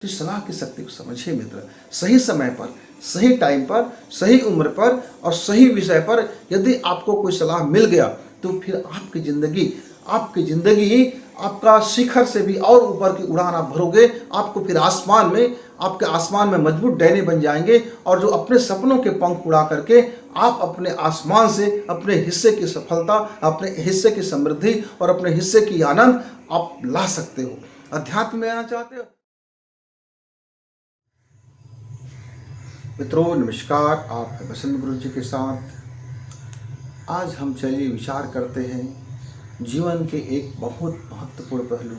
तो सलाह की शक्ति को समझिए मित्र। सही समय पर, सही टाइम पर, सही उम्र पर और सही विषय पर यदि आपको कोई सलाह मिल गया तो फिर आपकी ज़िंदगी आपका शिखर से भी और ऊपर की उड़ान आप भरोगे। आपको फिर आपके आसमान में मजबूत डैने बन जाएंगे और जो अपने सपनों के पंख उड़ा करके आप अपने आसमान से अपने हिस्से की सफलता, अपने हिस्से की समृद्धि और अपने हिस्से की आनंद आप ला सकते हो। अध्यात्म में आना चाहते हो? मित्रों नमस्कार, आप हैं बसंत गुरु जी के साथ। आज हम चलिए विचार करते हैं जीवन के एक बहुत महत्वपूर्ण पहलू,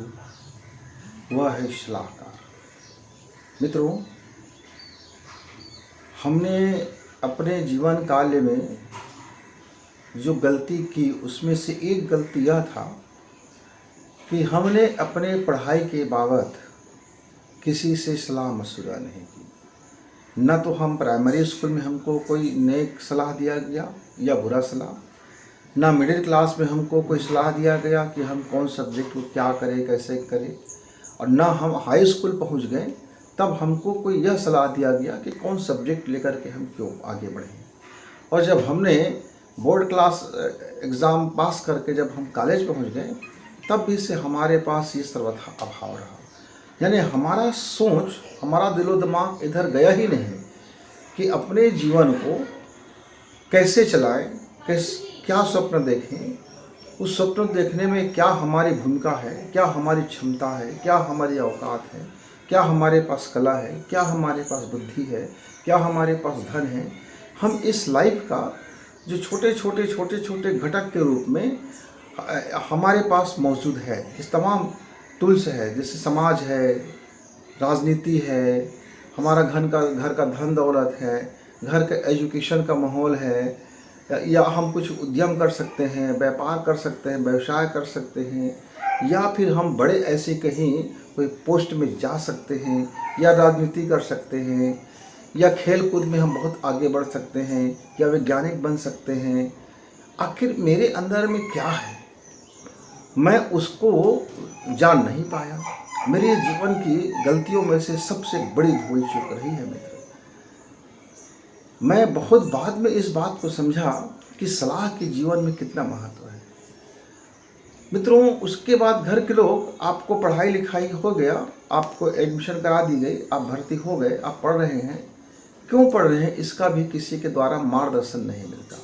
वह है सलाहकार। मित्रों, हमने अपने जीवन काल में जो गलती की उसमें से एक गलती यह था कि हमने अपने पढ़ाई के बाबत किसी से सलाह मशवरा नहीं की। न तो हम प्राइमरी स्कूल में हमको कोई नेक सलाह दिया गया या बुरा सलाह, ना मिडिल क्लास में हमको कोई सलाह दिया गया कि हम कौन सब्जेक्ट को क्या करें, कैसे करें, और ना हम हाई स्कूल पहुंच गए तब हमको कोई यह सलाह दिया गया कि कौन सब्जेक्ट लेकर के हम क्यों आगे बढ़ें। और जब हमने बोर्ड क्लास एग्ज़ाम पास करके जब हम कॉलेज पहुंच गए तब भी से हमारे पास ये सर्वथा अभाव रहा। यानी हमारा सोच, हमारा दिलो दिमाग इधर गया ही नहीं कि अपने जीवन को कैसे चलाएं, क्या स्वप्न देखें, उस स्वप्न देखने में क्या हमारी भूमिका है, क्या हमारी क्षमता है, क्या हमारी औकात है, क्या हमारे पास कला है, क्या हमारे पास बुद्धि है, क्या हमारे पास धन है। हम इस लाइफ का जो छोटे छोटे घटक के रूप में हमारे पास मौजूद है, इस तमाम टूल्स है, जैसे समाज है, राजनीति है, हमारा घर का धन दौलत है, घर का एजुकेशन का माहौल है, या हम कुछ उद्यम कर सकते हैं, व्यापार कर सकते हैं, व्यवसाय कर सकते हैं, या फिर हम बड़े ऐसे कहीं कोई पोस्ट में जा सकते हैं, या राजनीति कर सकते हैं, या खेल कूद में हम बहुत आगे बढ़ सकते हैं, या वैज्ञानिक बन सकते हैं। आखिर मेरे अंदर में क्या है, मैं उसको जान नहीं पाया। मेरे जीवन की गलतियों में से सबसे बड़ी भूल चूक रही है मित्र। मैं बहुत बाद में इस बात को समझा कि सलाह के जीवन में कितना महत्व है। मित्रों, उसके बाद घर के लोग, आपको पढ़ाई लिखाई हो गया, आपको एडमिशन करा दी गई, आप भर्ती हो गए, आप पढ़ रहे हैं। क्यों पढ़ रहे हैं इसका भी किसी के द्वारा मार्गदर्शन नहीं मिलता,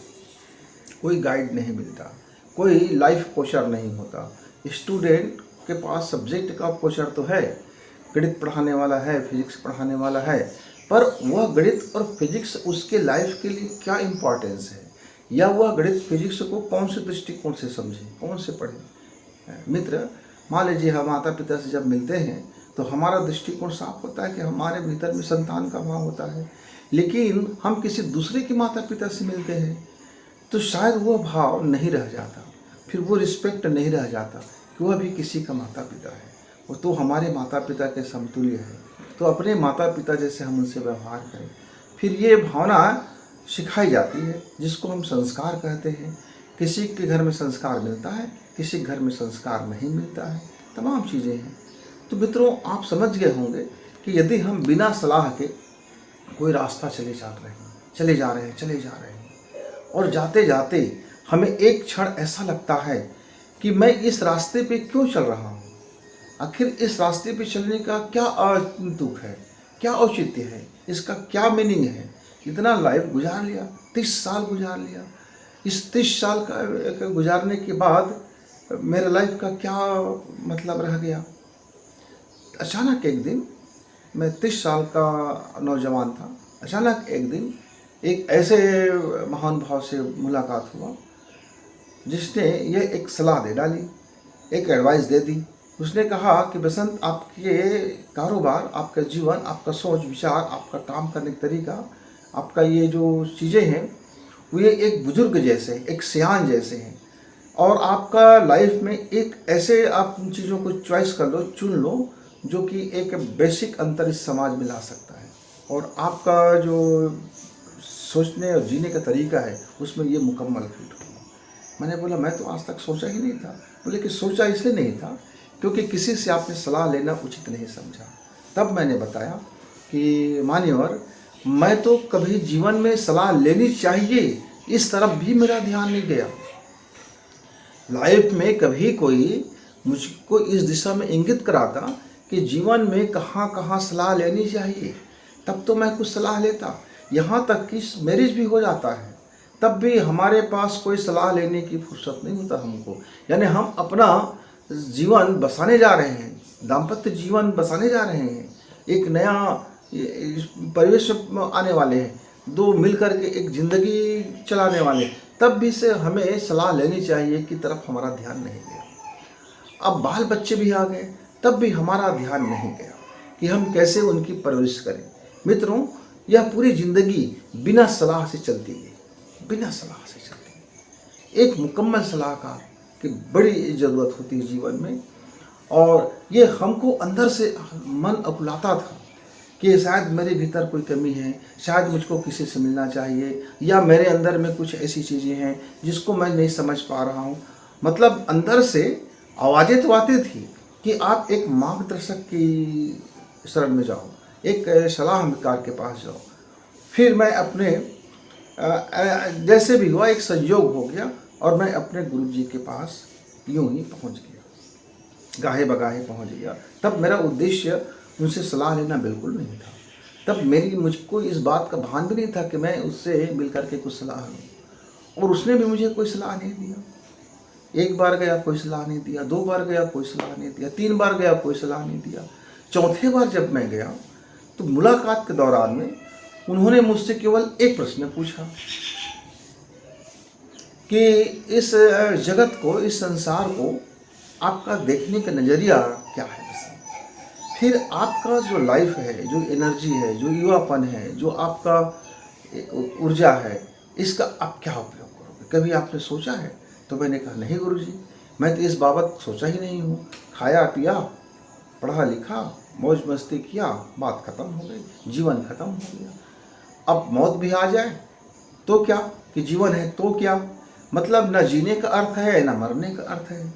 कोई गाइड नहीं मिलता, कोई लाइफ कोचर नहीं होता। स्टूडेंट के पास सब्जेक्ट का कोचर तो है, गणित पढ़ाने वाला है, फिजिक्स पढ़ाने वाला है, पर वह गणित और फिजिक्स उसके लाइफ के लिए क्या इम्पोर्टेंस है, या वह गणित फिजिक्स को कौन से दृष्टिकोण से समझे, कौन से पढ़े। मित्र, मान लीजिए हम माता पिता से जब मिलते हैं तो हमारा दृष्टिकोण साफ होता है कि हमारे भीतर में संतान का भाव होता है। लेकिन हम किसी दूसरे के माता पिता से मिलते हैं तो शायद वो भाव नहीं रह जाता, फिर वो रिस्पेक्ट नहीं रह जाता कि वह भी किसी का माता पिता है, वो तो हमारे माता पिता के समतुल्य है। तो अपने माता पिता जैसे हम उनसे व्यवहार करें। फिर ये भावना सिखाई जाती है जिसको हम संस्कार कहते हैं। किसी के घर में संस्कार मिलता है, किसी घर में संस्कार नहीं मिलता है, तमाम चीज़ें हैं। तो मित्रों, आप समझ गए होंगे कि यदि हम बिना सलाह के कोई रास्ता चले जा रहे हैं और जाते जाते हमें एक क्षण ऐसा लगता है कि मैं इस रास्ते पे क्यों चल रहा हूँ, आखिर इस रास्ते पे चलने का क्या तुक है, क्या औचित्य है, इसका क्या मीनिंग है। इतना लाइफ गुजार लिया, 30 साल गुजार लिया, इस 30 साल का गुजारने के बाद मेरे लाइफ का क्या मतलब रह गया। अचानक एक दिन, मैं 30 साल का नौजवान था, अचानक एक दिन एक ऐसे महान भाव से मुलाकात हुआ जिसने ये एक सलाह दे डाली, एक एडवाइस दे दी। उसने कहा कि बसंत, आपके कारोबार, आपका जीवन, आपका सोच विचार, आपका काम करने का तरीका, आपका ये जो चीज़ें हैं वो ये एक बुजुर्ग जैसे, एक सियान जैसे हैं, और आपका लाइफ में एक ऐसे आप उन चीज़ों को चॉइस कर लो, चुन लो, जो कि एक बेसिक अंतर इस समाज में ला सकता है, और आपका जो सोचने और जीने का तरीका है उसमें ये मुकम्मल फिट होगा। मैंने बोला, मैं तो आज तक सोचा ही नहीं था। बोले कि सोचा इसलिए नहीं था क्योंकि किसी से आपने सलाह लेना उचित नहीं समझा। तब मैंने बताया कि मान्यवर, मैं तो कभी जीवन में सलाह लेनी चाहिए इस तरफ भी मेरा ध्यान नहीं गया। लाइफ में कभी कोई मुझको इस दिशा में इंगित कराता कि जीवन में कहाँ कहाँ सलाह लेनी चाहिए, तब तो मैं कुछ सलाह लेता। यहाँ तक कि मैरिज भी हो जाता है, तब भी हमारे पास कोई सलाह लेने की फुर्सत नहीं होता हमको। यानी हम अपना जीवन बसाने जा रहे हैं, दाम्पत्य जीवन बसाने जा रहे हैं, एक नया परिवेश में आने वाले हैं, दो मिलकर के एक ज़िंदगी चलाने वाले, तब भी से हमें सलाह लेनी चाहिए की तरफ हमारा ध्यान नहीं गया। अब बाल बच्चे भी आ गए, तब भी हमारा ध्यान नहीं गया कि हम कैसे उनकी परवरिश करें। मित्रों, यह पूरी ज़िंदगी बिना सलाह से चलती गई, बिना सलाह से चलती गई। एक मुकम्मल सलाहकार की बड़ी ज़रूरत होती है जीवन में, और ये हमको अंदर से मन अकुलाता था कि शायद मेरे भीतर कोई कमी है, शायद मुझको किसी से मिलना चाहिए, या मेरे अंदर में कुछ ऐसी चीज़ें हैं जिसको मैं नहीं समझ पा रहा हूँ। मतलब अंदर से आवाज़ें तो आती थी कि आप एक मार्गदर्शक की शरण में जाओ, एक सलाहकार के पास जाओ। फिर मैं अपने जैसे भी हुआ एक संयोग हो गया और मैं अपने गुरु जी के पास यूं ही पहुंच गया, गाहे बगाहे पहुंच गया। तब मेरा उद्देश्य उनसे सलाह लेना बिल्कुल नहीं था। तब मुझको इस बात का भान भी नहीं था कि मैं उससे मिल करके कुछ सलाह लूँ, और उसने भी मुझे कोई सलाह नहीं दिया। एक बार गया कोई सलाह नहीं दिया, 2 बार गया कोई सलाह नहीं दिया, 3 बार गया कोई सलाह नहीं दिया। चौथे बार जब मैं गया तो मुलाकात के दौरान में उन्होंने मुझसे केवल एक प्रश्न पूछा कि इस जगत को, इस संसार को आपका देखने का नज़रिया क्या है। फिर आपका जो लाइफ है, जो एनर्जी है, जो युवापन है, जो आपका ऊर्जा है, इसका आप क्या उपयोग करोगे, कभी आपने सोचा है? तो मैंने कहा नहीं गुरुजी, मैं तो इस बाबत सोचा ही नहीं हूँ। खाया पिया, पढ़ा लिखा, मौज मस्ती किया, बात खत्म हो गई, जीवन खत्म हो गया। अब मौत भी आ जाए तो क्या, कि जीवन है तो क्या। मतलब न जीने का अर्थ है, न मरने का अर्थ है,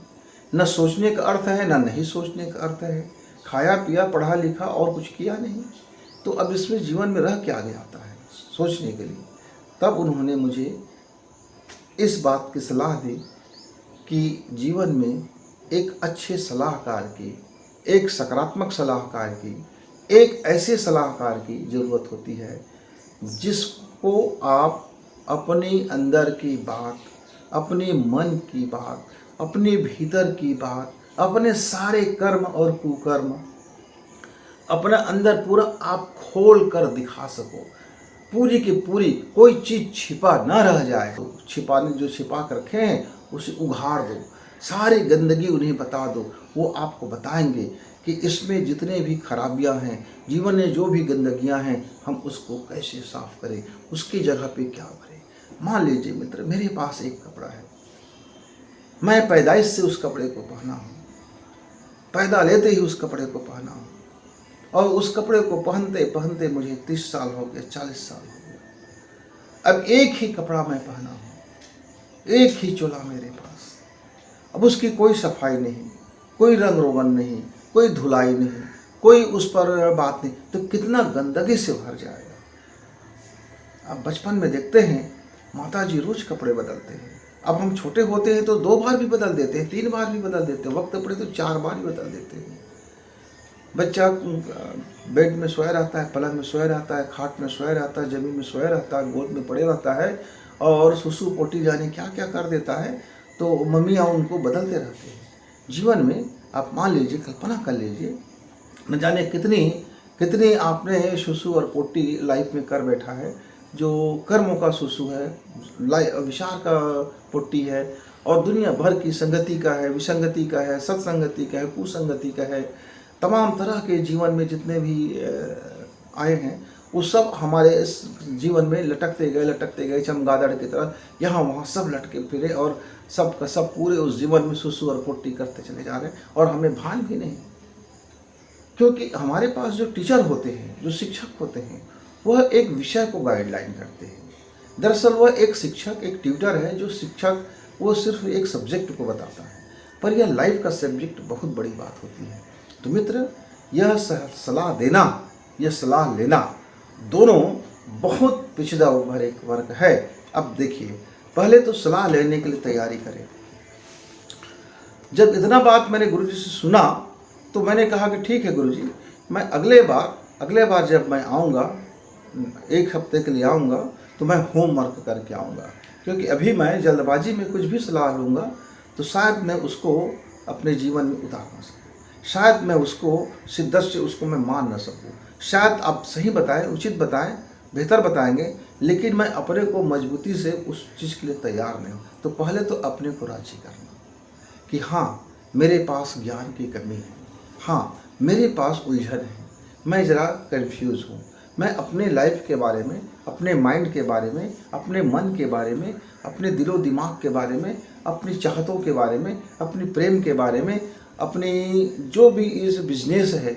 न सोचने का अर्थ है, न नहीं सोचने का अर्थ है। खाया पिया, पढ़ा लिखा और कुछ किया नहीं, तो अब इसमें जीवन में रह क्या गया आता है सोचने के लिए। तब उन्होंने मुझे इस बात की सलाह दी कि जीवन में एक अच्छे सलाहकार की, एक सकारात्मक सलाहकार की, एक ऐसे सलाहकार की ज़रूरत होती है जिसको आप अपने अंदर की बात, अपने मन की बात, अपने भीतर की बात, अपने सारे कर्म और कुकर्म अपना अंदर पूरा आप खोल कर दिखा सको, पूरी की पूरी, कोई चीज़ छिपा ना रह जाए। तो छिपाने जो छिपा कर रखे हैं उसे उघाड़ दो, सारी गंदगी उन्हें बता दो। वो आपको बताएंगे कि इसमें जितने भी खराबियां हैं, जीवन में जो भी गंदगियां हैं, हम उसको कैसे साफ करें, उसकी जगह पे क्या भरें। मान लीजिए मित्र, मेरे पास एक कपड़ा है, मैं पैदाइश से उस कपड़े को पहना हूँ, पैदा लेते ही उस कपड़े को पहना हूँ, और उस कपड़े को पहनते पहनते मुझे 30 साल हो गए, 40 साल हो गए। अब एक ही कपड़ा मैं पहना हूँ, एक ही चोला मेरे पास। अब उसकी कोई सफाई नहीं, कोई रंग रोगन नहीं, कोई धुलाई नहीं, कोई उस पर बात नहीं, तो कितना गंदगी से भर जाएगा। अब बचपन में देखते हैं माता जी रोज कपड़े बदलते हैं। अब हम छोटे होते हैं तो 2 बार भी बदल देते हैं, 3 बार भी बदल देते हैं, वक्त पड़े तो 4 बार भी बदल देते हैं। बच्चा बेड में सोया रहता है, पलंग में सोया रहता है, खाट में सोया रहता है, जमीन में सोया रहता है, गोद में पड़े रहता है, और सुसु पोटी जाने क्या क्या कर देता है, तो मम्मियाँ उनको बदलते रहते हैं। जीवन में आप मान लीजिए, कल्पना कर लीजिए, न जाने कितनी आपने सुसु और पोटी लाइफ में कर बैठा है। जो कर्मों का सुसु है, विचार का पोटी है, और दुनिया भर की संगति का है, विसंगति का है, सत्संगति का है, कुसंगति का है। तमाम तरह के जीवन में जितने भी आए हैं वो सब हमारे इस जीवन में लटकते गए चमगादड़ की तरह, यहाँ वहाँ सब लटके फिरे, और सब का सब पूरे उस जीवन में सुसु और पोटी करते चले जा रहे हैं, और हमें भान भी नहीं। क्योंकि हमारे पास जो टीचर होते हैं, जो शिक्षक होते हैं, वह एक विषय को गाइडलाइन करते हैं। दरअसल वह एक शिक्षक, एक ट्यूटर है। जो शिक्षक वो सिर्फ एक सब्जेक्ट को बताता है, पर यह लाइफ का सब्जेक्ट बहुत बड़ी बात होती है। तो मित्र, यह सलाह देना, यह सलाह लेना, दोनों बहुत पिछड़ा भरे एक वर्ग है। अब देखिए, पहले तो सलाह लेने के लिए तैयारी करें। जब इतना बात मैंने गुरुजी से सुना तो मैंने कहा कि ठीक है गुरुजी, मैं अगले बार जब मैं आऊँगा, 1 हफ्ते के लिए आऊँगा, तो मैं होमवर्क करके आऊँगा, क्योंकि अभी मैं जल्दबाजी में कुछ भी सलाह लूँगा तो शायद मैं उसको अपने जीवन में उतार ना सकूँ, शायद मैं उसको शिद्दत से उसको मैं मान ना सकूँ। शायद आप सही बताएं, उचित बताएं, बेहतर बताएंगे, लेकिन मैं अपने को मजबूती से उस चीज़ के लिए तैयार नहीं हूँ। तो पहले तो अपने को राजी करना कि हाँ, मेरे पास ज्ञान की कमी है, हाँ मेरे पास उलझन है, मैं ज़रा कंफ्यूज हूँ, मैं अपने लाइफ के बारे में, अपने माइंड के बारे में, अपने मन के बारे में, अपने दिलो दिमाग के बारे में, अपनी चाहतों के बारे में, अपनी प्रेम के बारे में, अपनी जो भी इस बिजनेस है,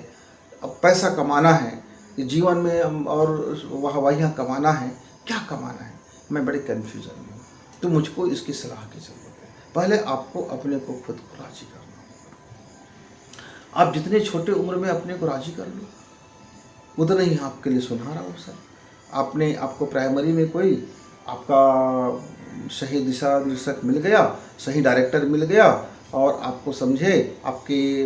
अब पैसा कमाना है जीवन में और वाहियाँ कमाना है, क्या कमाना है, मैं बड़े कन्फ्यूज़न में हूँ। तो मुझको इसकी सलाह की ज़रूरत है। पहले आपको अपने को खुद को राजी करना होगा। आप जितने छोटे उम्र में अपने को राजी कर लो, उतना ही आपके लिए सुनहरा अवसर। आपको प्राइमरी में कोई आपका सही दिशा निर्देशक मिल गया, सही डायरेक्टर मिल गया और आपको समझे, आपकी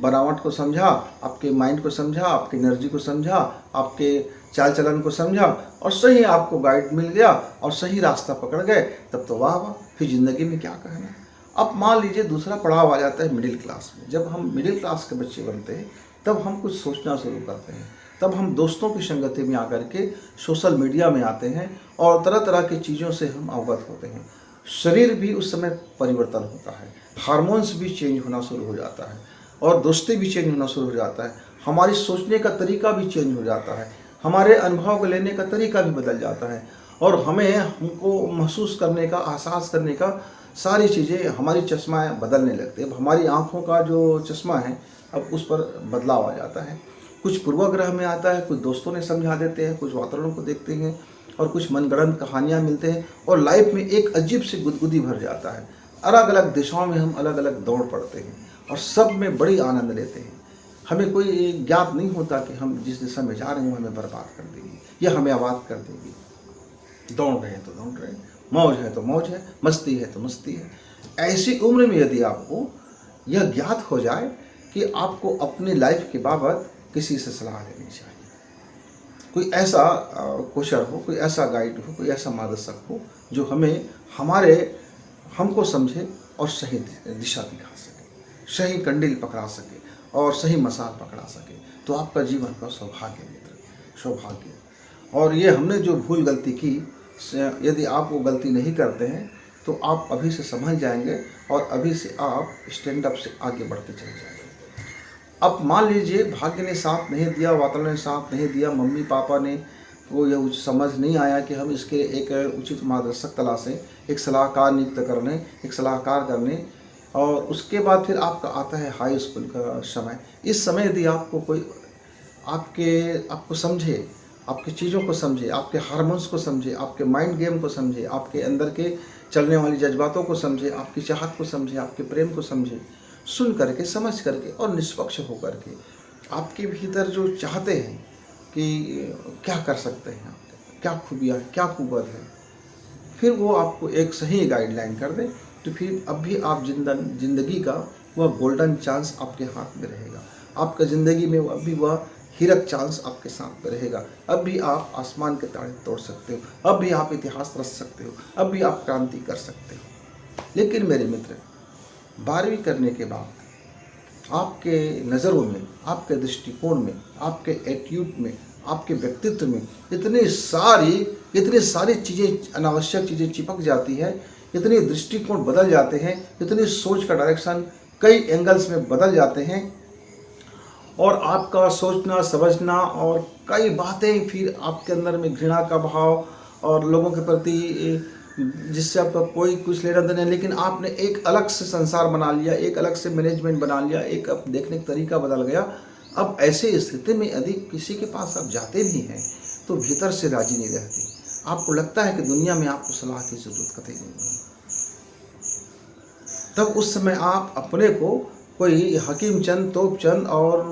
बनावट को समझा, आपके माइंड को समझा, आपकी एनर्जी को समझा, आपके चाल चलन को समझा और सही आपको गाइड मिल गया और सही रास्ता पकड़ गए, तब तो वाह वाह, फिर ज़िंदगी में क्या कहना। अब मान लीजिए दूसरा पड़ाव आ जाता है मिडिल क्लास में। जब हम मिडिल क्लास के बच्चे बनते हैं तब हम कुछ सोचना शुरू करते हैं, तब हम दोस्तों की संगति में आकर के सोशल मीडिया में आते हैं और तरह तरह की चीज़ों से हम अवगत होते हैं। शरीर भी उस समय परिवर्तन होता है, हार्मोन्स भी चेंज होना शुरू हो जाता है और दोस्ती भी चेंज होना शुरू हो जाता है, हमारी सोचने का तरीका भी चेंज हो जाता है, हमारे अनुभव को लेने का तरीका भी बदल जाता है और हमको महसूस करने का, एहसास करने का सारी चीज़ें, हमारी चश्मा बदलने लगती है। अब हमारी आँखों का जो चश्मा है अब उस पर बदलाव आ जाता है। कुछ पूर्वाग्रह में आता है, कुछ दोस्तों ने समझा देते हैं, कुछ वातावरण को देखते हैं और कुछ मनगढ़ंत कहानियाँ मिलते हैं और लाइफ में एक अजीब सी गुदगुदी भर जाता है। अलग अलग दिशाओं में हम अलग अलग दौड़ पड़ते हैं और सब में बड़ी आनंद लेते हैं। हमें कोई ज्ञात नहीं होता कि हम जिस दिशा में जा रहे हैं वो हमें बर्बाद कर देगी या हमें आबाद कर देगी। दौड़ रहे हैं तो दौड़ रहे हैं, मौज है तो मौज है, मस्ती है तो मस्ती है। ऐसी उम्र में यदि आपको यह ज्ञात हो जाए कि आपको अपनी लाइफ के बाबत किसी से सलाह लेनी चाहिए, कोई ऐसा कोचर हो, कोई ऐसा गाइड हो, कोई ऐसा मार्गदर्शक हो जो हमको समझे और सही दिशा दिखा सके, सही कंडील पकड़ा सके और सही मसाल पकड़ा सके, तो आपका जीवन का सौभाग्य मित्र, सौभाग्य। और ये हमने जो भूल गलती की, यदि आप वो गलती नहीं करते हैं तो आप अभी से समझ जाएंगे और अभी से आप स्टैंड अप से आगे बढ़ के चले जाएंगे। अब मान लीजिए भाग्य ने साथ नहीं दिया, वातावरण ने साथ नहीं दिया, मम्मी पापा ने वो यह समझ नहीं आया कि हम इसके एक उचित मार्गदर्शक तलाशें, एक सलाहकार नियुक्त करने, एक सलाहकार करने, और उसके बाद फिर आपका आता है हाई स्कूल का समय। इस समय यदि आपको कोई आपको समझे, आपकी चीज़ों को समझे, आपके हार्मोन्स को समझे, आपके माइंड गेम को समझे, आपके अंदर के चलने वाली जज्बातों को समझे, आपकी चाहत को समझे, आपके प्रेम को समझे, सुन करके, समझ करके और निष्पक्ष होकर के आपके भीतर जो चाहते हैं कि क्या कर सकते हैं, आप क्या खूबियाँ, क्या कुव्वत है, फिर वो आपको एक सही गाइडलाइन कर दे, तो फिर अब भी आप जिंदगी का वह गोल्डन चांस आपके हाथ में रहेगा। आपका ज़िंदगी में अब भी वह हीरक चांस आपके साथ में रहेगा। अब भी आप आसमान के तारे तोड़ सकते हो, अब भी आप इतिहास रच सकते हो, अब भी आप क्रांति कर सकते हो। लेकिन मेरे मित्र, 12वीं करने के बाद आपके नज़रों में, आपके दृष्टिकोण में, आपके एटीट्यूड में, आपके व्यक्तित्व में इतनी सारी चीज़ें, अनावश्यक चीज़ें चिपक जाती है, इतने दृष्टिकोण बदल जाते हैं, इतनी सोच का डायरेक्शन कई एंगल्स में बदल जाते हैं और आपका सोचना समझना और कई बातें फिर आपके अंदर में घृणा का भाव और लोगों के प्रति जिससे आपका कोई कुछ लेना देना नहीं, लेकिन आपने एक अलग से संसार बना लिया, एक अलग से मैनेजमेंट बना लिया, एक अब देखने का तरीका बदल गया। अब ऐसे स्थिति में यदि किसी के पास आप जाते भी हैं तो भीतर से राजी नहीं रहती, आपको लगता है कि दुनिया में आपको सलाह की जरूरत कतई नहीं है। तब उस समय आप अपने को कोई हकीम चंद, तोप चंद और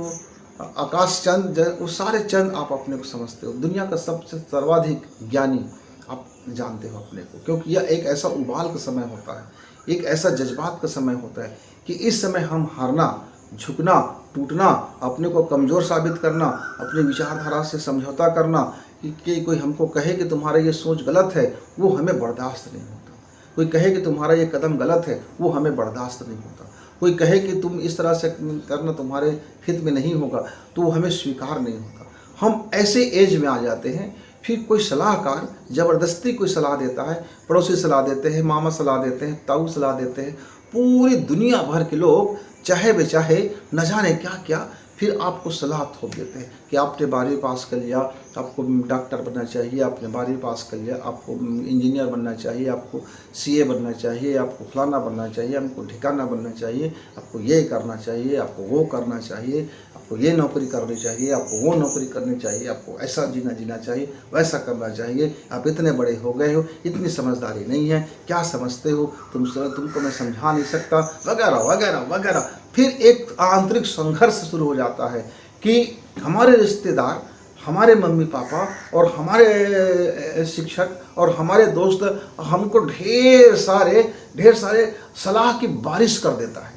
आकाश चंद वो सारे चंद आप अपने को समझते हो, दुनिया का सबसे सर्वाधिक ज्ञानी आप जानते हो अपने को, क्योंकि यह एक ऐसा उबाल का समय होता है, एक ऐसा जज्बात का समय होता है कि इस समय हम हारना, झुकना, टूटना, अपने को कमज़ोर साबित करना, अपनी विचारधारा से समझौता करना, कि कोई हमको कहे कि तुम्हारा ये सोच गलत है, वो हमें बर्दाश्त नहीं होता। कोई कहे कि तुम्हारा ये कदम गलत है, वो हमें बर्दाश्त नहीं होता। कोई कहे कि तुम इस तरह से करना तुम्हारे हित में नहीं होगा, तो वो हमें स्वीकार नहीं होता। हम ऐसे एज में आ जाते हैं, फिर कोई सलाहकार ज़बरदस्ती कोई सलाह देता है, पड़ोसी सलाह देते हैं, मामा सलाह देते हैं, ताऊ सलाह देते हैं, पूरी दुनिया भर के लोग चाहे बेचाहे न जाने क्या क्या फिर आपको सलाह थोप देते हैं कि आपने 12वीं पास कर लिया, आपको डॉक्टर बनना चाहिए, आपने 12वीं पास कर लिया, आपको इंजीनियर बनना चाहिए, आपको सीए बनना चाहिए, आपको फलाना बनना चाहिए, आपको ठिकाना बनना चाहिए, आपको ये करना चाहिए, आपको वो करना चाहिए, आपको ये नौकरी करनी चाहिए, आपको वो नौकरी करनी चाहिए, आपको ऐसा जीना चाहिए, वैसा करना चाहिए, आप इतने बड़े हो गए हो, इतनी समझदारी नहीं है, क्या समझते हो, तुमको मैं समझा नहीं सकता, वगैरह वगैरह वगैरह। फिर एक आंतरिक संघर्ष शुरू हो जाता है कि हमारे रिश्तेदार, हमारे मम्मी पापा और हमारे शिक्षक और हमारे दोस्त हमको ढेर सारे सलाह की बारिश कर देता है,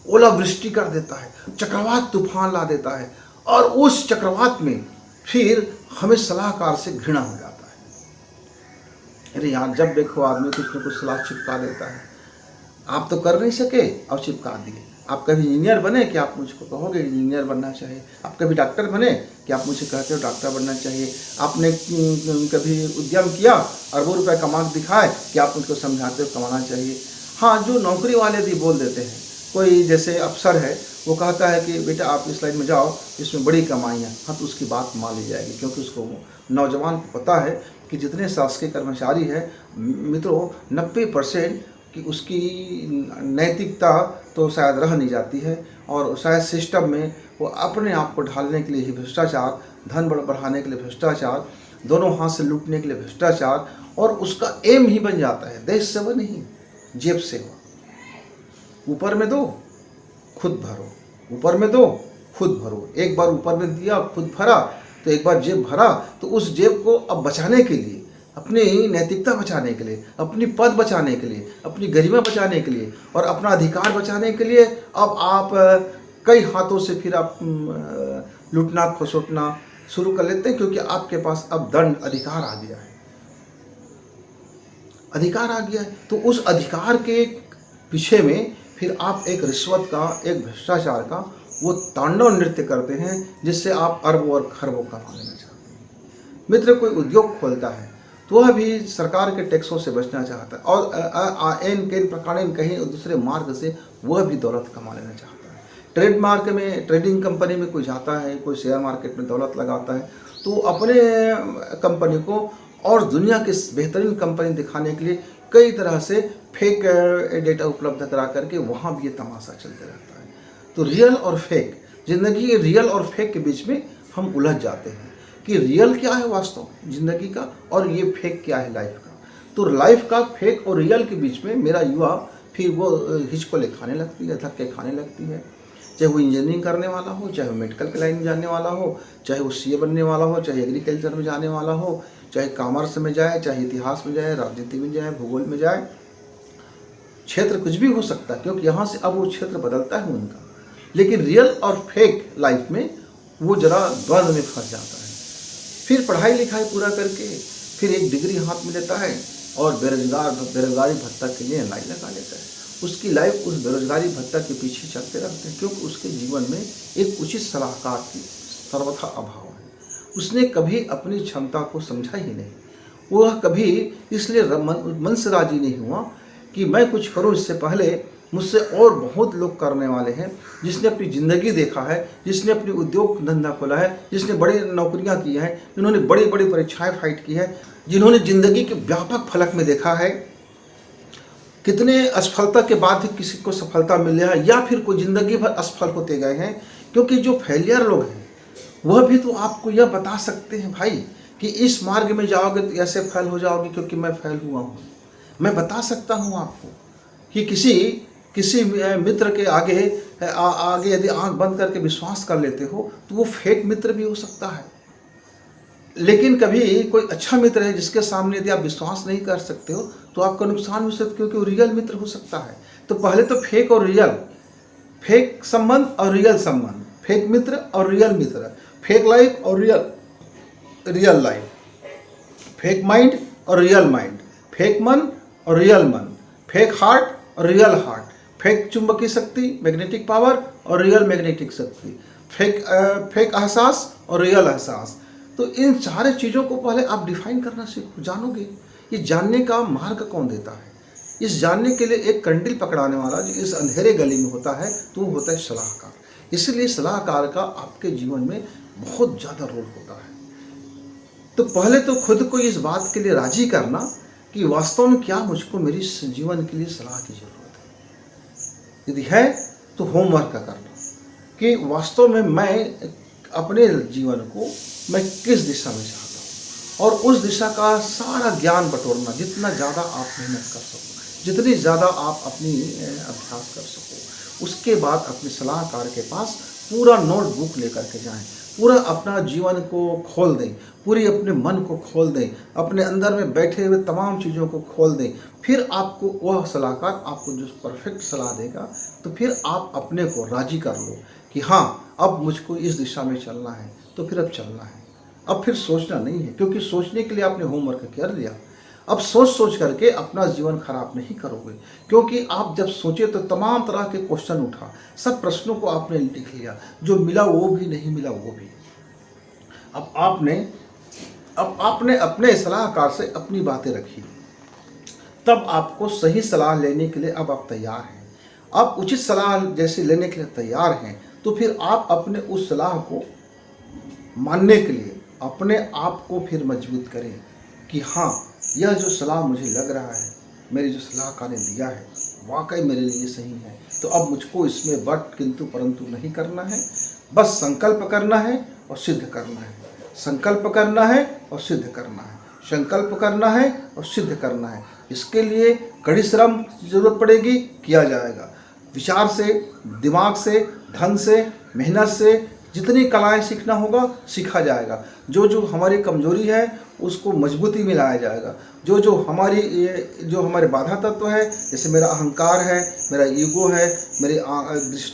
ओलावृष्टि कर देता है, चक्रवात तूफान ला देता है, और उस चक्रवात में फिर हमें सलाहकार से घृणा हो जाता है। अरे यार, जब देखो आदमी कुछ न कुछ सलाह चिपका देता है, आप तो कर नहीं सके और चिपका दिए। आप कभी इंजीनियर बने कि आप मुझको कहोगे इंजीनियर बनना चाहिए, आप कभी डॉक्टर बने कि आप मुझे कहते हो डॉक्टर बनना चाहिए, आपने कभी उद्यम किया, अरबों रुपए कमा के दिखाए कि आप मुझको समझाते हो कमाना चाहिए। हाँ, जो नौकरी वाले भी बोल देते हैं, कोई जैसे अफसर है वो कहता है कि बेटा आप इस लाइन में जाओ, इसमें बड़ी कमाई है, हाँ तो उसकी बात मान ली जाएगी, क्योंकि उसको नौजवान को पता है कि जितने शासकीय कर्मचारी हैं मित्रों, 90% कि उसकी नैतिकता तो शायद रह नहीं जाती है, और शायद सिस्टम में वो अपने आप को ढालने के लिए ही भ्रष्टाचार, धन बढ़ाने के लिए भ्रष्टाचार, दोनों हाथ से लूटने के लिए भ्रष्टाचार, और उसका एम ही बन जाता है देश सेवा नहीं, जेब सेवा। ऊपर में दो खुद भरो, ऊपर में दो खुद भरो। एक बार ऊपर में दिया खुद भरा, तो एक बार जेब भरा, तो उस जेब को अब बचाने के लिए, अपनी नैतिकता बचाने के लिए, अपनी पद बचाने के लिए, अपनी गरिमा बचाने के लिए और अपना अधिकार बचाने के लिए अब आप कई हाथों से फिर आप लूटना खसोटना शुरू कर लेते हैं, क्योंकि आपके पास अब दंड अधिकार आ गया है, अधिकार आ गया है। तो उस अधिकार के पीछे में फिर आप एक रिश्वत का, एक भ्रष्टाचार का वो तांडव नृत्य करते हैं, जिससे आप अरबों और खरबों कमा लेना चाहते हैं। मित्र, कोई उद्योग खोलता है तो वह भी सरकार के टैक्सों से बचना चाहता है, और कहीं दूसरे मार्ग से वह भी दौलत कमा लेना चाहता है। ट्रेड मार्क में, ट्रेडिंग कंपनी में कोई जाता है, कोई शेयर मार्केट में दौलत लगाता है, तो अपने कंपनी को और दुनिया की बेहतरीन कंपनी दिखाने के लिए कई तरह से फेक डेटा उपलब्ध करा करके वहाँ भी ये तमाशा चलते रहता है। तो रियल और फेक, ज़िंदगी के रियल और फेक के बीच में हम उलझ जाते हैं कि रियल क्या है वास्तव ज़िंदगी का, और ये फेक क्या है लाइफ का। तो लाइफ का फेक और रियल के बीच में मेरा युवा फिर वो हिचकोले खाने लगती है, धक्के खाने लगती है। चाहे वो इंजीनियरिंग करने वाला हो, चाहे वो मेडिकल के लाइन में जाने वाला हो, चाहे वो सीए बनने वाला हो, चाहे एग्रीकल्चर में जाने वाला हो, चाहे कॉमर्स में जाए, चाहे इतिहास में जाए, राजनीति में जाए, भूगोल में जाए, क्षेत्र कुछ भी हो सकता है, क्योंकि यहाँ से अब वो क्षेत्र बदलता है उनका। लेकिन रियल और फेक लाइफ में वो जरा द्वंद्व में फंस जाता है। फिर पढ़ाई लिखाई पूरा करके फिर एक डिग्री हाथ में लेता है और बेरोजगारी भत्ता के लिए लाइन लगा लेता है। उसकी लाइफ उस बेरोजगारी भत्ता के पीछे चलते रहते हैं, क्योंकि उसके जीवन में एक उचित सलाहकार की सर्वथा अभाव है। उसने कभी अपनी क्षमता को समझा ही नहीं, वह कभी इसलिए मन से राजी नहीं हुआ कि मैं कुछ करूं, इससे पहले मुझसे और बहुत लोग करने वाले हैं, जिसने अपनी ज़िंदगी देखा है, जिसने अपनी उद्योग धंधा खोला है, जिसने बड़ी नौकरियां की हैं, जिन्होंने बड़ी बड़ी परीक्षाएं फाइट की है, जिन्होंने ज़िंदगी के व्यापक फलक में देखा है कितने असफलता के बाद भी किसी को सफलता मिल है, या फिर कोई ज़िंदगी भर असफल होते गए हैं। क्योंकि जो फेलियर लोग हैं वह भी तो आपको यह बता सकते हैं भाई कि इस मार्ग में जाओगे तो ऐसे फेल हो जाओगे, क्योंकि मैं फेल हुआ हूँ। मैं बता सकता हूँ आपको कि किसी मित्र के आगे आगे यदि आंख बंद करके विश्वास कर लेते हो तो वो फेक मित्र भी हो सकता है। लेकिन कभी कोई अच्छा मित्र है जिसके सामने यदि आप विश्वास नहीं कर सकते हो तो आपका नुकसान हो सकता है, क्योंकि वो रियल मित्र हो सकता है। तो पहले तो फेक और रियल, फेक संबंध और रियल संबंध, फेक मित्र और रियल मित्र, फेक लाइफ और real real life, fake mind और रियल माइंड, फेक मन और रियल मन, फेक हार्ट और रियल हार्ट, फेक चुंबकीय शक्ति मैग्नेटिक पावर और रियल मैग्नेटिक शक्ति, फेक एहसास और रियल एहसास। तो इन सारे चीज़ों को पहले आप डिफाइन करना सीखो, जानोगे। ये जानने का मार्ग कौन देता है? इस जानने के लिए एक कंडील पकड़ाने वाला जो इस अंधेरे गली में होता है तो वो होता है सलाहकार। इसलिए सलाहकार का आपके जीवन में बहुत ज़्यादा रोल होता है। तो पहले तो खुद को इस बात के लिए राजी करना कि वास्तव में क्या मुझको मेरी जीवन के लिए सलाह की जरूरत है। यदि है तो होमवर्क का करना कि वास्तव में मैं अपने जीवन को मैं किस दिशा में चाहता हूँ, और उस दिशा का सारा ज्ञान बटोरना। जितना ज़्यादा आप मेहनत कर सको, जितनी ज़्यादा आप अपनी अभ्यास कर सको, उसके बाद अपने सलाहकार के पास पूरा नोटबुक लेकर के जाएं, पूरा अपना जीवन को खोल दें, पूरी अपने मन को खोल दें, अपने अंदर में बैठे हुए तमाम चीज़ों को खोल दें। फिर आपको वह सलाहकार आपको जो परफेक्ट सलाह देगा तो फिर आप अपने को राजी कर लो कि हाँ अब मुझको इस दिशा में चलना है, तो फिर अब चलना है। अब फिर सोचना नहीं है, क्योंकि सोचने के लिए आपने होमवर्क कर लिया। अब सोच करके अपना जीवन खराब नहीं करोगे, क्योंकि आप जब सोचे तो तमाम तरह के क्वेश्चन उठा, सब प्रश्नों को आपने लिख लिया, जो मिला वो भी, नहीं मिला वो भी। अब आपने अपने सलाहकार से अपनी बातें रखी, तब आपको सही सलाह लेने के लिए अब आप तैयार हैं। आप उचित सलाह जैसे लेने के लिए तैयार हैं तो फिर आप अपने उस सलाह को मानने के लिए अपने आप को फिर मजबूत करें कि हाँ यह जो सलाह मुझे लग रहा है, मेरे जो सलाहकार ने दिया है वाकई मेरे लिए सही है, तो अब मुझको इसमें बट किंतु परंतु नहीं करना है, बस संकल्प करना है और सिद्ध करना है। संकल्प करना है और सिद्ध करना है, संकल्प करना है और सिद्ध करना है। इसके लिए कड़ी श्रम की जरूरत पड़ेगी, किया जाएगा। विचार से, दिमाग से, ढंग से, मेहनत से, जितनी कलाएं सीखना होगा सीखा जाएगा। जो जो हमारी कमजोरी है उसको मजबूती में लाया जाएगा। जो हमारे बाधा तत्व है, जैसे मेरा अहंकार है, मेरा ईगो है, मेरे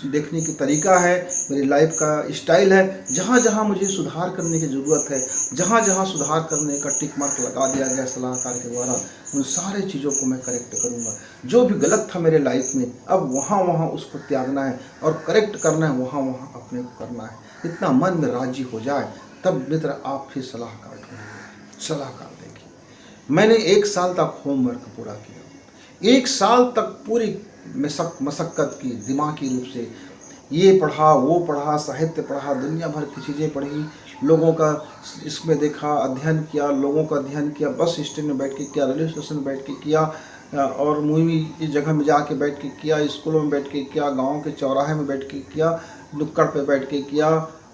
देखने की तरीका है, मेरी लाइफ का स्टाइल है, जहाँ जहाँ मुझे सुधार करने की ज़रूरत है, जहाँ जहाँ सुधार करने का टिक मार्क लगा दिया गया सलाहकार के द्वारा, उन सारे चीज़ों को मैं करेक्ट करूँगा। जो भी गलत था मेरे लाइफ में अब वहाँ उसको त्यागना है और करेक्ट करना है, वहाँ अपने को करना है। इतना मन में राजी हो जाए तब मित्र आप फिर सलाहकार ढूंढेंगे, सलाहकार देंगे। मैंने 1 साल तक होमवर्क पूरा किया, 1 साल तक पूरी मशक्क़त की, दिमागी रूप से ये पढ़ा वो पढ़ा, साहित्य पढ़ा, दुनिया भर की चीज़ें पढ़ी, लोगों का इसमें देखा, अध्ययन किया, लोगों का अध्ययन किया, बस स्टैंड में बैठ के किया, रेलवे स्टेशन में बैठ के किया, और मूवी की जगह में जाके बैठ के किया, स्कूलों में बैठ के किया, गाँव के चौराहे में बैठ के किया, नुक्कड़ पे बैठ के किया,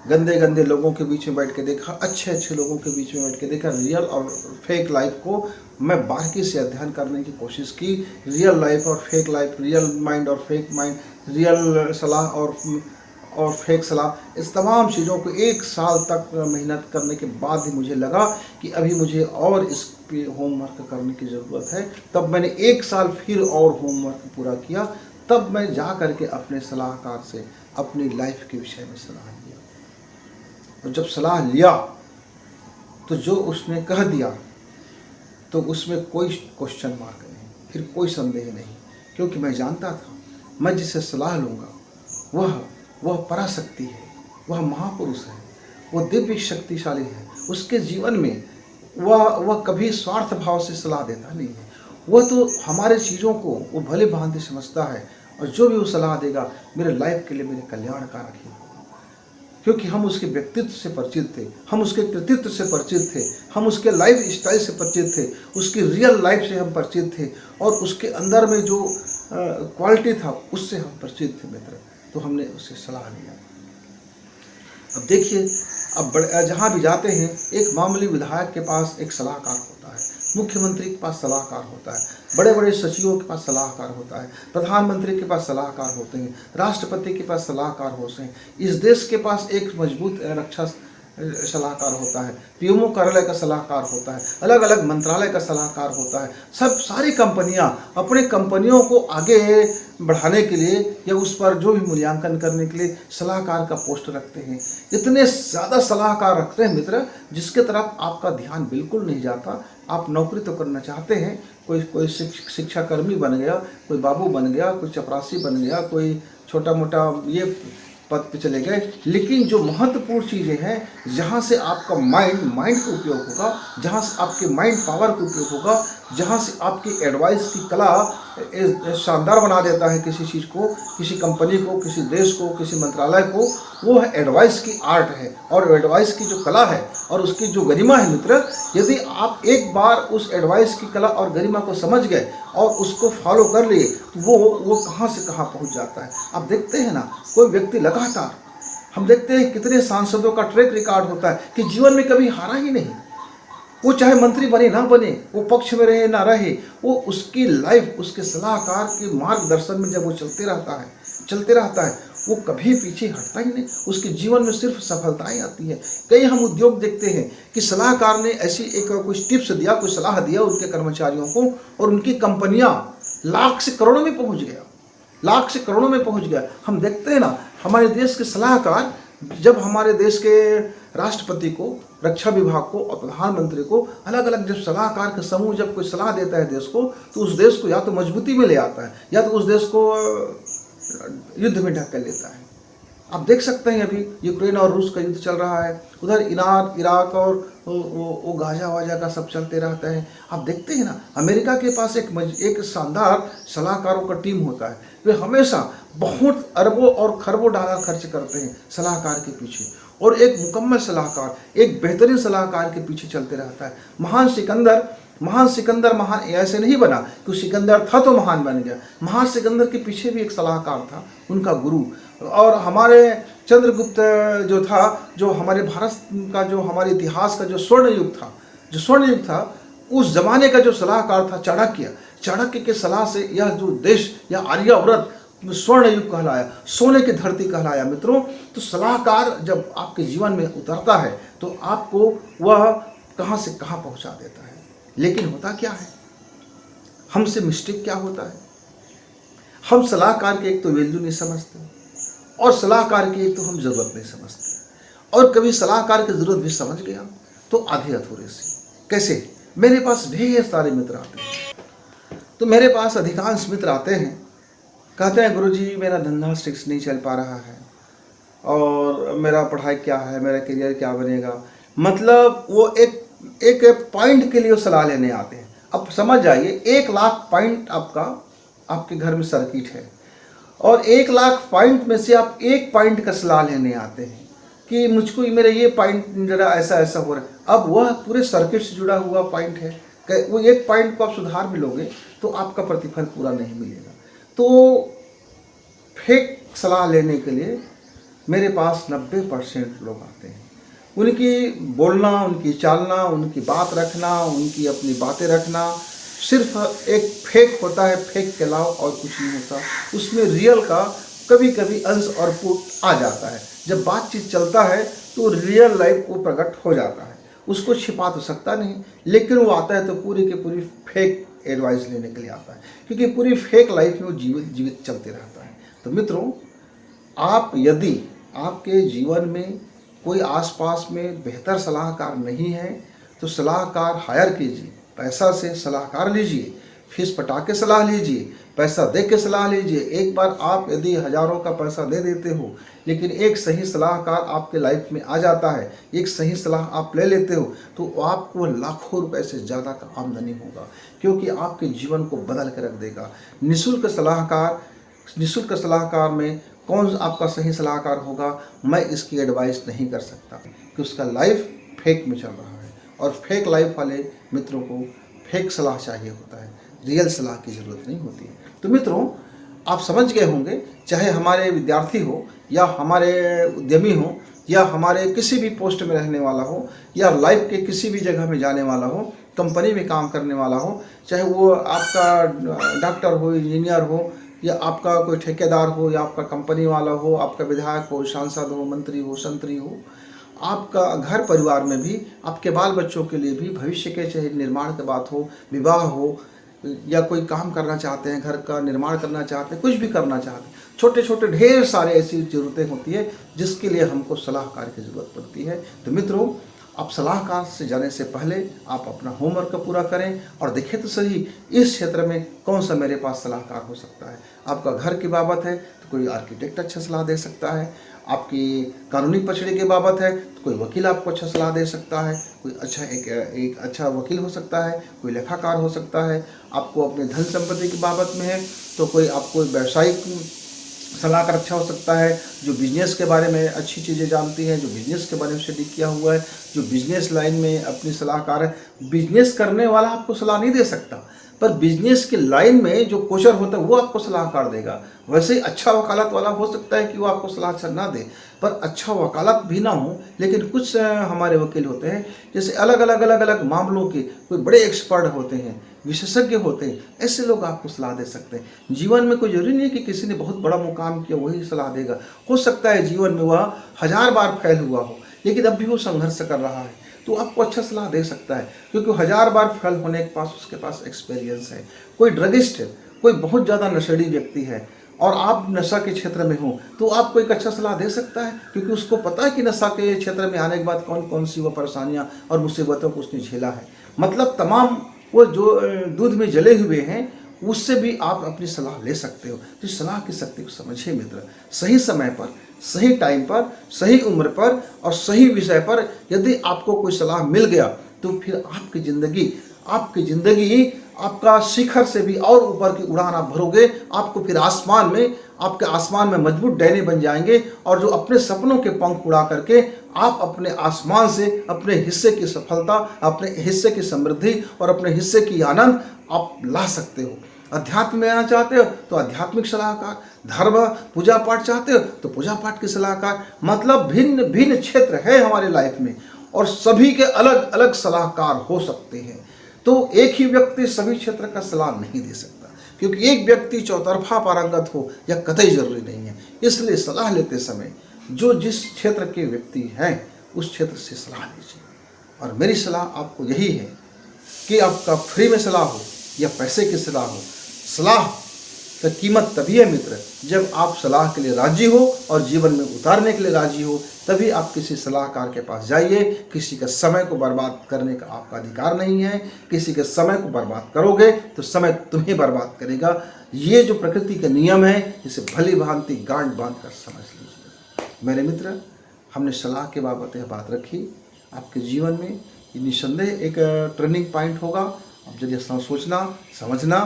गंदे गंदे लोगों के बीच में बैठ के देखा, अच्छे अच्छे लोगों के बीच में बैठ के देखा। रियल और फेक लाइफ को मैं बारीकी से अध्ययन करने की कोशिश की। रियल लाइफ और फेक लाइफ, रियल माइंड और फेक माइंड, रियल सलाह और फेक सलाह, इस तमाम चीज़ों को 1 साल तक मेहनत करने के बाद ही मुझे लगा कि अभी मुझे और इस पे होमवर्क करने की ज़रूरत है। तब मैंने 1 साल फिर और होमवर्क पूरा किया, तब मैं जा करके अपने सलाहकार से अपनी लाइफ के विषय में सलाह लिया। और जब सलाह लिया तो जो उसने कह दिया तो उसमें कोई क्वेश्चन मार्क नहीं, फिर कोई संदेह नहीं, क्योंकि मैं जानता था मैं जिससे सलाह लूँगा वह पराशक्ति है, वह महापुरुष है, वह दिव्य शक्तिशाली है। उसके जीवन में वह कभी स्वार्थ भाव से सलाह देता नहीं है। वह तो हमारे चीज़ों को वो भले भांति समझता है, और जो भी वो सलाह देगा मेरे लाइफ के लिए मेरे कल्याणकारक ही होगा, क्योंकि हम उसके व्यक्तित्व से परिचित थे, हम उसके कृतित्व से परिचित थे, हम उसके लाइफ स्टाइल से परिचित थे, उसकी रियल लाइफ से हम परिचित थे, और उसके अंदर में जो क्वालिटी था उससे हम परिचित थे मित्र। तो हमने उससे सलाह लिया। अब देखिए, अब जहाँ भी जाते हैं एक मामूली विधायक के पास एक सलाहकार होता है, मुख्यमंत्री के पास सलाहकार होता है, बड़े बड़े सचिवों के पास सलाहकार होता है, प्रधानमंत्री के पास सलाहकार होते हैं, राष्ट्रपति के पास सलाहकार होते हैं। इस देश के पास एक मजबूत रक्षा सलाहकार होता है, पीएमओ कार्यालय का सलाहकार होता है, अलग अलग मंत्रालय का सलाहकार होता है। सब सारी कंपनियां अपने कंपनियों को आगे बढ़ाने के लिए या उस पर जो भी मूल्यांकन करने के लिए सलाहकार का पोस्ट रखते हैं। इतने ज़्यादा सलाहकार रखते हैं मित्र, जिसके तरफ आपका ध्यान बिल्कुल नहीं जाता। आप नौकरी तो करना चाहते हैं, कोई शिक्षाकर्मी बन गया, कोई बाबू बन गया, कोई चपरासी बन गया, कोई छोटा मोटा ये पद पे चले गए, लेकिन जो महत्वपूर्ण चीज़ें हैं, जहाँ से आपका माइंड का उपयोग होगा, जहाँ से आपके माइंड पावर का उपयोग होगा, जहाँ से आपकी एडवाइस की कला शानदार बना देता है किसी चीज़ को, किसी कंपनी को, किसी देश को, किसी मंत्रालय को, वो है एडवाइस की आर्ट है। और एडवाइस की जो कला है और उसकी जो गरिमा है मित्र, यदि आप एक बार उस एडवाइस की कला और गरिमा को समझ गए और उसको फॉलो कर लिए, तो वो कहाँ से कहाँ पहुँच जाता है। आप देखते हैं ना, कोई व्यक्ति लगातार, हम देखते हैं कितने सांसदों का ट्रैक रिकॉर्ड होता है कि जीवन में कभी हारा ही नहीं। वो चाहे मंत्री बने ना बने, वो पक्ष में रहे ना रहे, वो उसकी लाइफ उसके सलाहकार के मार्गदर्शन में जब वो चलते रहता है, वो कभी पीछे हटता ही नहीं। उसके जीवन में सिर्फ सफलताएं आती है। कई हम उद्योग देखते हैं कि सलाहकार ने ऐसी एक कुछ टिप्स दिया, कुछ सलाह दिया उनके कर्मचारियों को, और उनकी कंपनियां लाख से करोड़ों में पहुंच गया। हम देखते हैं ना, हमारे देश के सलाहकार जब हमारे देश के राष्ट्रपति को, रक्षा विभाग को और प्रधानमंत्री को अलग अलग जब सलाहकार के समूह जब कोई सलाह देता है देश को, तो उस देश को या तो मजबूती में ले आता है या तो उस देश को युद्ध में ढकेल लेता है। आप देख सकते हैं अभी यूक्रेन और रूस का युद्ध चल रहा है, उधर ईरान, इराक और वो गाजा वाजा का सब चलते रहता है। आप देखते हैं ना, अमेरिका के पास एक शानदार सलाहकारों का टीम होता है। वे हमेशा बहुत अरबों और खरबों डॉलर खर्च करते हैं सलाहकार के पीछे, और एक मुकम्मल सलाहकार, एक बेहतरीन सलाहकार के पीछे चलते रहता है। महान सिकंदर महान ऐसे नहीं बना कि सिकंदर था तो महान बन गया। महान सिकंदर के पीछे भी एक सलाहकार था, उनका गुरु। और हमारे चंद्रगुप्त जो था, जो हमारे भारत का, जो हमारे इतिहास का जो स्वर्ण युग था, उस जमाने का जो सलाहकार था चाणक्य के सलाह से यह जो देश या आर्यावर्त स्वर्ण युग कहलाया, सोने की धरती कहलाया। मित्रों, तो सलाहकार जब आपके जीवन में उतरता है तो आपको वह कहाँ से कहाँ पहुँचा देता है। लेकिन होता क्या है, हमसे मिस्टेक क्या होता है, हम सलाहकार के एक तो वैल्यू नहीं समझते, और सलाहकार की एक तो हम ज़रूरत नहीं समझते, और कभी सलाहकार की ज़रूरत भी समझ गया तो आधे अधूरे से। कैसे? मेरे पास ढेर सारे मित्र आते हैं, तो मेरे पास अधिकांश मित्र आते हैं, कहते हैं गुरुजी मेरा धंधा ठीक से नहीं चल पा रहा है, और मेरा पढ़ाई क्या है, मेरा करियर क्या बनेगा। मतलब वो एक पॉइंट के लिए सलाह लेने आते हैं। अब समझ जाइए, 1 लाख पॉइंट आपके घर में सर्किट है, और 1 लाख पॉइंट में से आप एक पॉइंट का सलाह लेने आते हैं कि मुझको मेरा ये पॉइंट जरा ऐसा हो रहा है। अब वह पूरे सर्किट से जुड़ा हुआ पॉइंट है, वो एक पॉइंट को आप सुधार भी लोगे तो आपका प्रतिफल पूरा नहीं मिलेगा। तो फेक सलाह लेने के लिए मेरे पास 90% लोग आते हैं। उनकी बोलना, उनकी चालना, उनकी बात रखना, उनकी अपनी बातें रखना सिर्फ एक फेक होता है, फेक के अलावा और कुछ नहीं होता। उसमें रियल का कभी कभी अंश और पुट आ जाता है। जब बातचीत चलता है तो रियल लाइफ को प्रकट हो जाता है, उसको छिपा तो सकता नहीं, लेकिन वो आता है तो पूरी की पूरी फेक एडवाइस लेने के लिए आता है, क्योंकि पूरी फेक लाइफ में वो जीवित चलते रहता है। तो मित्रों, आप यदि आपके जीवन में कोई आसपास में बेहतर सलाहकार नहीं है तो सलाहकार हायर कीजिए, पैसा से सलाहकार लीजिए, फीस पटा के सलाह लीजिए, पैसा दे के सलाह लीजिए। एक बार आप यदि हज़ारों का पैसा दे देते हो, लेकिन एक सही सलाहकार आपके लाइफ में आ जाता है, एक सही सलाह आप ले लेते हो, तो आपको लाखों रुपए से ज़्यादा का आमदनी होगा, क्योंकि आपके जीवन को बदल के रख देगा। निःशुल्क सलाहकार में कौन आपका सही सलाहकार होगा, मैं इसकी एडवाइस नहीं कर सकता, कि उसका लाइफ फेक में चल रहा है, और फेक लाइफ वाले मित्रों को फेक सलाह चाहिए होता है, रियल सलाह की ज़रूरत नहीं होती है। तो मित्रों, आप समझ गए होंगे, चाहे हमारे विद्यार्थी हो या हमारे उद्यमी हो या हमारे किसी भी पोस्ट में रहने वाला हो या लाइफ के किसी भी जगह में जाने वाला हो, कंपनी में काम करने वाला हो, चाहे वो आपका डॉक्टर हो, इंजीनियर हो, या आपका कोई ठेकेदार हो, या आपका कंपनी वाला हो, आपका विधायक हो, सांसद हो, मंत्री हो, संतरी हो, आपका घर परिवार में भी आपके बाल बच्चों के लिए भी भविष्य के चाहे निर्माण की बात हो, विवाह हो, या कोई काम करना चाहते हैं, घर का निर्माण करना चाहते हैं, कुछ भी करना चाहते हैं, छोटे छोटे ढेर सारे ऐसी ज़रूरतें होती है जिसके लिए हमको सलाहकार की ज़रूरत पड़ती है। तो मित्रों, आप सलाहकार से जाने से पहले आप अपना होमवर्क पूरा करें और देखें तो सही इस क्षेत्र में कौन सा मेरे पास सलाहकार हो सकता है। आपका घर की बाबत है तो कोई आर्किटेक्ट अच्छा सलाह दे सकता है, आपकी कानूनी पछड़ी की बाबत है तो कोई वकील आपको अच्छा सलाह दे सकता है, कोई अच्छा एक अच्छा वकील हो सकता है, कोई लेखाकार हो सकता है। आपको अपने धन संपत्ति की बाबत में है तो कोई आपको व्यावसायिक सलाहकार अच्छा हो सकता है, जो बिजनेस के बारे में अच्छी चीज़ें जानती हैं, जो बिजनेस के बारे में स्टडी किया हुआ है, जो बिजनेस लाइन में अपनी सलाहकार है। बिजनेस करने वाला आपको सलाह नहीं दे सकता, पर बिजनेस के लाइन में जो कोचर होता है वो आपको सलाहकार देगा। वैसे ही अच्छा वकालत वाला हो सकता है कि वो आपको सलाह अच्छा ना दे, पर अच्छा वकालत भी ना हो, लेकिन कुछ हमारे वकील होते हैं जैसे अलग अलग मामलों के कोई बड़े एक्सपर्ट होते हैं, विशेषज्ञ होते हैं, ऐसे लोग आपको सलाह दे सकते हैं। जीवन में कोई जरूरी नहीं है कि किसी ने बहुत बड़ा मुकाम किया वही सलाह देगा। हो सकता है जीवन में वह 1000 बार फेल हुआ हो, लेकिन अब भी वो संघर्ष कर रहा है, तो आपको अच्छा सलाह दे सकता है, क्योंकि 1000 बार फेल होने के पास उसके पास एक्सपीरियंस है। कोई ड्रगिस्ट है, कोई बहुत ज़्यादा नशेड़ी व्यक्ति है और आप नशा के क्षेत्र में हो, तो आपको एक अच्छा सलाह दे सकता है, क्योंकि उसको पता है कि नशा के क्षेत्र में आने के बाद कौन कौन सी वो परेशानियां और मुसीबतों को उसने झेला है। मतलब तमाम वो जो दूध में जले हुए हैं उससे भी आप अपनी सलाह ले सकते हो। तो सलाह की शक्ति को समझिए मित्र। सही समय पर, सही टाइम पर, सही उम्र पर और सही विषय पर यदि आपको कोई सलाह मिल गया तो फिर आपकी ज़िंदगी आपका शिखर से भी और ऊपर की उड़ान आप भरोगे। आपको फिर आपके आसमान में मजबूत डैने बन जाएंगे और जो अपने सपनों के पंख उड़ा करके आप अपने आसमान से अपने हिस्से की सफलता, अपने हिस्से की समृद्धि और अपने हिस्से की आनंद आप ला सकते हो। अध्यात्म में आना चाहते हो तो आध्यात्मिक सलाहकार, धर्म पूजा पाठ चाहते हो तो पूजा पाठ के सलाहकार। मतलब भिन्न भिन्न क्षेत्र है हमारे लाइफ में और सभी के अलग अलग सलाहकार हो सकते हैं। तो एक ही व्यक्ति सभी क्षेत्र का सलाह नहीं दे सकता, क्योंकि एक व्यक्ति चौतरफा पारंगत हो या कतई जरूरी नहीं है। इसलिए सलाह लेते समय जो जिस क्षेत्र के व्यक्ति हैं उस क्षेत्र से सलाह लीजिए। और मेरी सलाह आपको यही है कि आपका फ्री में सलाह हो या पैसे की सलाह हो, सलाह की कीमत तभी है मित्र जब आप सलाह के लिए राजी हो और जीवन में उतारने के लिए राजी हो, तभी आप किसी सलाहकार के पास जाइए। किसी के समय को बर्बाद करने का आपका अधिकार नहीं है। किसी के समय को बर्बाद करोगे तो समय तुम्हें बर्बाद करेगा। ये जो प्रकृति के नियम है इसे भली भांति गांठ बांध कर समझ लीजिए। मेरे मित्र, हमने सलाह के बाबत यह बात रखी। आपके जीवन में ये निस्संदेह एक टर्निंग पॉइंट होगा। आप जरिए सोचना, समझना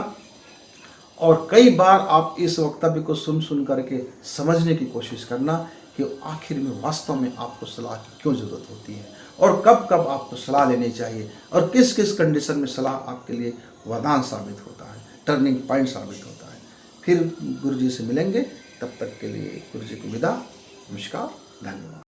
और कई बार आप इस वक्तव्य को सुन करके समझने की कोशिश करना कि आखिर में वास्तव में आपको सलाह की क्यों ज़रूरत होती है और कब कब आपको सलाह लेनी चाहिए और किस किस कंडीशन में सलाह आपके लिए वरदान साबित होता है, टर्निंग पॉइंट साबित होता है। फिर गुरु जी से मिलेंगे, तब तक के लिए गुरु जी को विदा। नमस्कार, धन्यवाद।